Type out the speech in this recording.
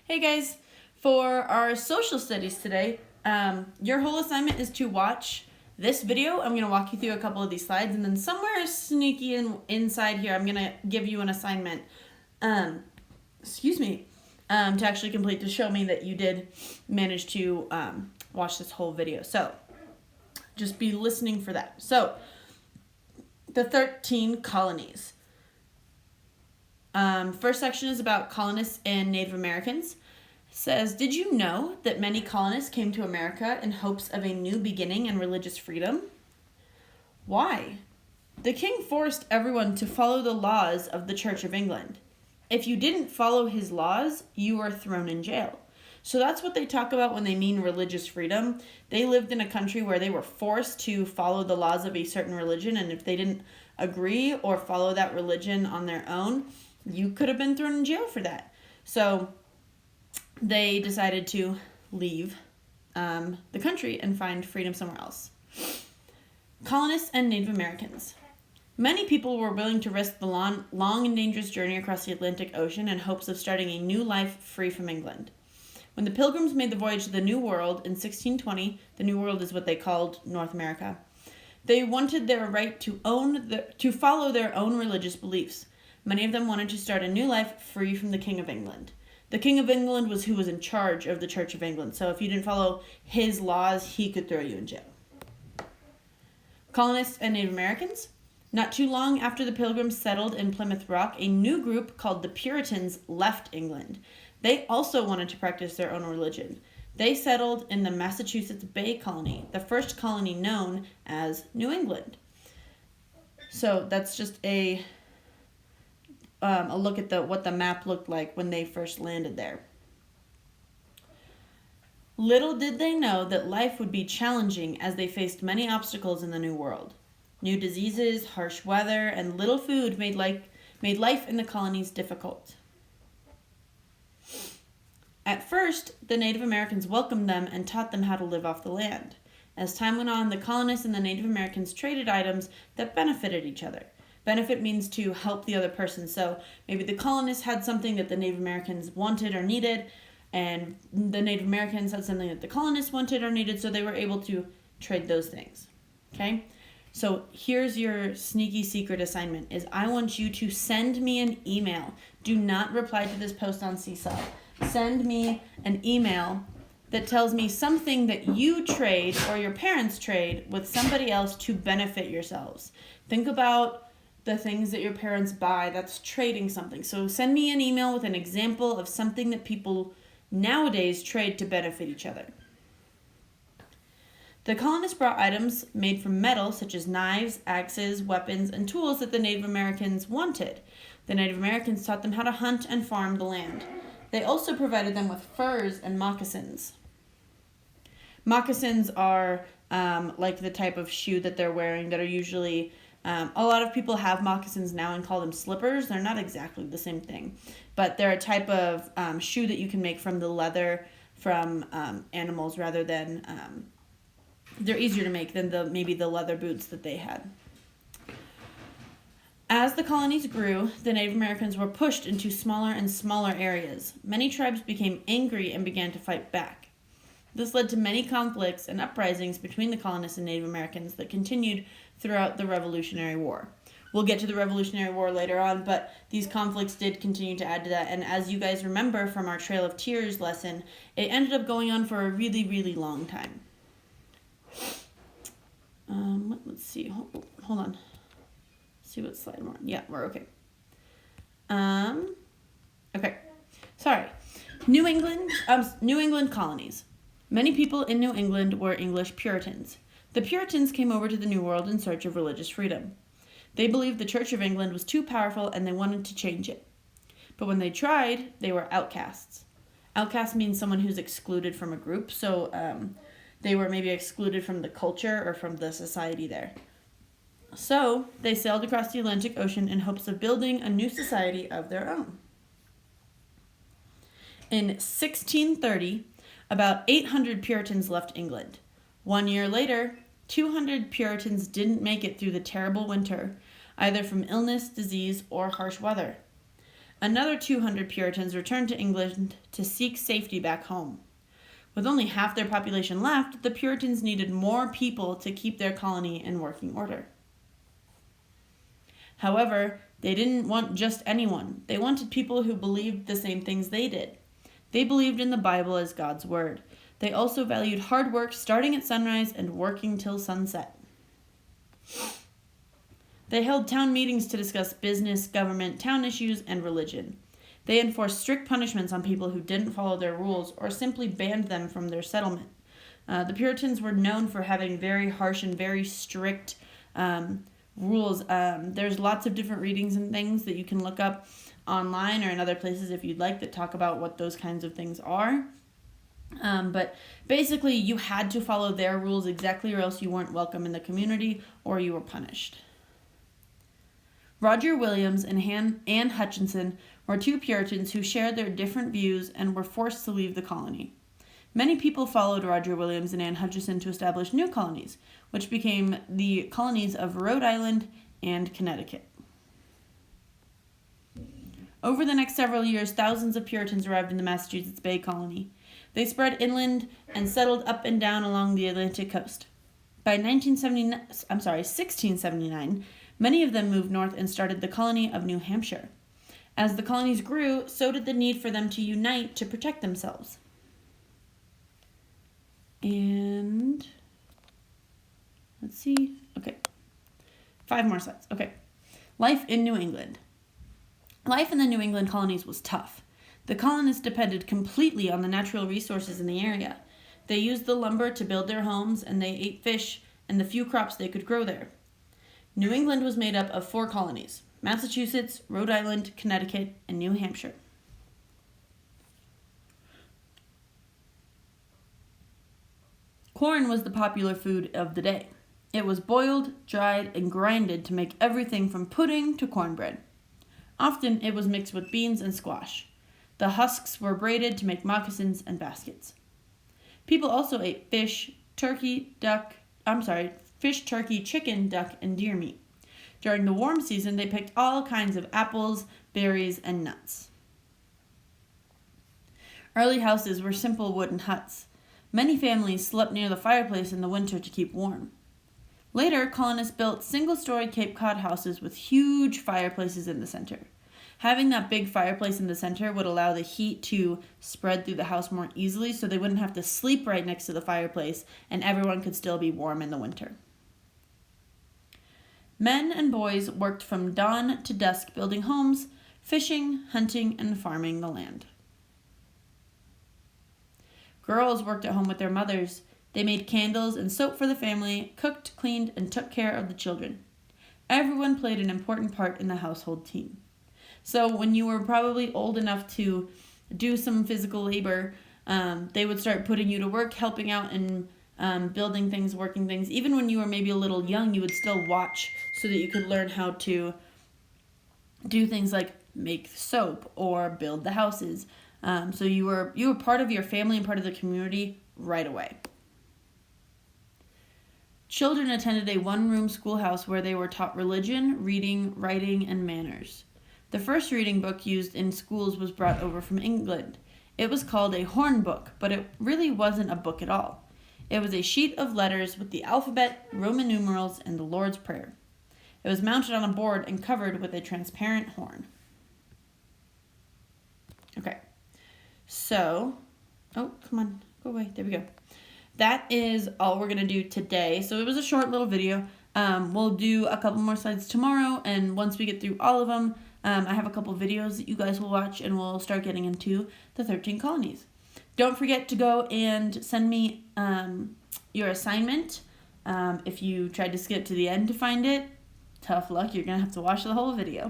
Hey guys, for our social studies today, your whole assignment is to watch this video. I'm going to walk you through a couple of these slides, and then somewhere sneaky inside here, I'm going to give you an assignment, um, to actually complete to show me that you did manage to watch this whole video. So just be listening for that. So the 13 colonies. First section is about colonists and Native Americans. It says, did you know that many colonists came to America in hopes of a new beginning and religious freedom? Why? The king forced everyone to follow the laws of the Church of England. If you didn't follow his laws, you were thrown in jail. So that's what they talk about when they mean religious freedom. They lived in a country where they were forced to follow the laws of a certain religion, and if they didn't agree or follow that religion on their own, you could have been thrown in jail for that. So they decided to leave the country and find freedom somewhere else. Colonists and Native Americans. Many people were willing to risk the long and dangerous journey across the Atlantic Ocean in hopes of starting a new life free from England. When the Pilgrims made the voyage to the New World in 1620, the New World is what they called North America, they wanted their right to follow their own religious beliefs. Many of them wanted to start a new life free from the King of England. The King of England was who was in charge of the Church of England, so if you didn't follow his laws, he could throw you in jail. Colonists and Native Americans. Not too long after the Pilgrims settled in Plymouth Rock, a new group called the Puritans left England. They also wanted to practice their own religion. They settled in the Massachusetts Bay Colony, the first colony known as New England. So that's just a look at what the map looked like when they first landed there. Little did they know that life would be challenging as they faced many obstacles in the New World. New diseases, harsh weather, and little food made life in the colonies difficult. At first, the Native Americans welcomed them and taught them how to live off the land. As time went on, the colonists and the Native Americans traded items that benefited each other. Benefit means to help the other person. So maybe the colonists had something that the Native Americans wanted or needed, and the Native Americans had something that the colonists wanted or needed, so they were able to trade those things. Okay? So here's your sneaky secret assignment is I want you to send me an email. Do not reply to this post on Seesaw. Send me an email that tells me something that you trade or your parents trade with somebody else to benefit yourselves. Think about the things that your parents buy, that's trading something. So send me an email with an example of something that people nowadays trade to benefit each other. The colonists brought items made from metal such as knives, axes, weapons, and tools that the Native Americans wanted. The Native Americans taught them how to hunt and farm the land. They also provided them with furs and moccasins. Moccasins are like the type of shoe that they're wearing that are usually a lot of people have moccasins now and call them slippers. They're not exactly the same thing, but they're a type of shoe that you can make from the leather from animals rather than, they're easier to make than maybe the leather boots that they had. As the colonies grew, the Native Americans were pushed into smaller and smaller areas. Many tribes became angry and began to fight back. This led to many conflicts and uprisings between the colonists and Native Americans that continued throughout the Revolutionary War. We'll get to the Revolutionary War later on, but these conflicts did continue to add to that. And as you guys remember from our Trail of Tears lesson, it ended up going on for a really, really long time. Let's see. Hold on. Let's see what slide we're on. Yeah, we're okay. Okay. Sorry. New England colonies. Many people in New England were English Puritans. The Puritans came over to the New World in search of religious freedom. They believed the Church of England was too powerful and they wanted to change it. But when they tried, they were outcasts. Outcast means someone who's excluded from a group, so they were maybe excluded from the culture or from the society there. So they sailed across the Atlantic Ocean in hopes of building a new society of their own. In 1630, about 800 Puritans left England. 1 year later, 200 Puritans didn't make it through the terrible winter, either from illness, disease, or harsh weather. Another 200 Puritans returned to England to seek safety back home. With only half their population left, the Puritans needed more people to keep their colony in working order. However, they didn't want just anyone. They wanted people who believed the same things they did. They believed in the Bible as God's word. They also valued hard work starting at sunrise and working till sunset. They held town meetings to discuss business, government, town issues, and religion. They enforced strict punishments on people who didn't follow their rules or simply banned them from their settlement. The Puritans were known for having very harsh and very strict rules. There's lots of different readings and things that you can look up online or in other places if you'd like that talk about what those kinds of things are. But basically, you had to follow their rules exactly, or else you weren't welcome in the community or you were punished. Roger Williams and Anne Hutchinson were two Puritans who shared their different views and were forced to leave the colony. Many people followed Roger Williams and Anne Hutchinson to establish new colonies, which became the colonies of Rhode Island and Connecticut. Over the next several years, thousands of Puritans arrived in the Massachusetts Bay Colony. They spread inland and settled up and down along the Atlantic coast. By 1679, many of them moved north and started the colony of New Hampshire. As the colonies grew, so did the need for them to unite to protect themselves. And let's see. Okay. 5 more slides. Okay. Life in New England. Life in the New England colonies was tough. The colonists depended completely on the natural resources in the area. They used the lumber to build their homes, and they ate fish and the few crops they could grow there. New England was made up of 4 colonies: Massachusetts, Rhode Island, Connecticut, and New Hampshire. Corn was the popular food of the day. It was boiled, dried, and grinded to make everything from pudding to cornbread. Often it was mixed with beans and squash. The husks were braided to make moccasins and baskets. People also ate fish, turkey, chicken, duck, and deer meat. During the warm season, they picked all kinds of apples, berries, and nuts. Early houses were simple wooden huts. Many families slept near the fireplace in the winter to keep warm. Later, colonists built single-story Cape Cod houses with huge fireplaces in the center. Having that big fireplace in the center would allow the heat to spread through the house more easily, so they wouldn't have to sleep right next to the fireplace, and everyone could still be warm in the winter. Men and boys worked from dawn to dusk building homes, fishing, hunting, and farming the land. Girls worked at home with their mothers. They made candles and soap for the family, cooked, cleaned, and took care of the children. Everyone played an important part in the household team. So when you were probably old enough to do some physical labor, they would start putting you to work, helping out and building things, working things. Even when you were maybe a little young, you would still watch so that you could learn how to do things like make soap or build the houses. So you were part of your family and part of the community right away. Children attended a one-room schoolhouse where they were taught religion, reading, writing, and manners. The first reading book used in schools was brought over from England. It was called a horn book, but it really wasn't a book at all. It was a sheet of letters with the alphabet, Roman numerals, and the Lord's Prayer. It was mounted on a board and covered with a transparent horn. Okay, so, oh, come on, go away, there we go. That is all we're going to do today. So it was a short little video. We'll do a couple more slides tomorrow, and once we get through all of them, I have a couple videos that you guys will watch, and we'll start getting into the 13 colonies. Don't forget to go and send me your assignment. If you tried to skip to the end to find it, tough luck. You're going to have to watch the whole video.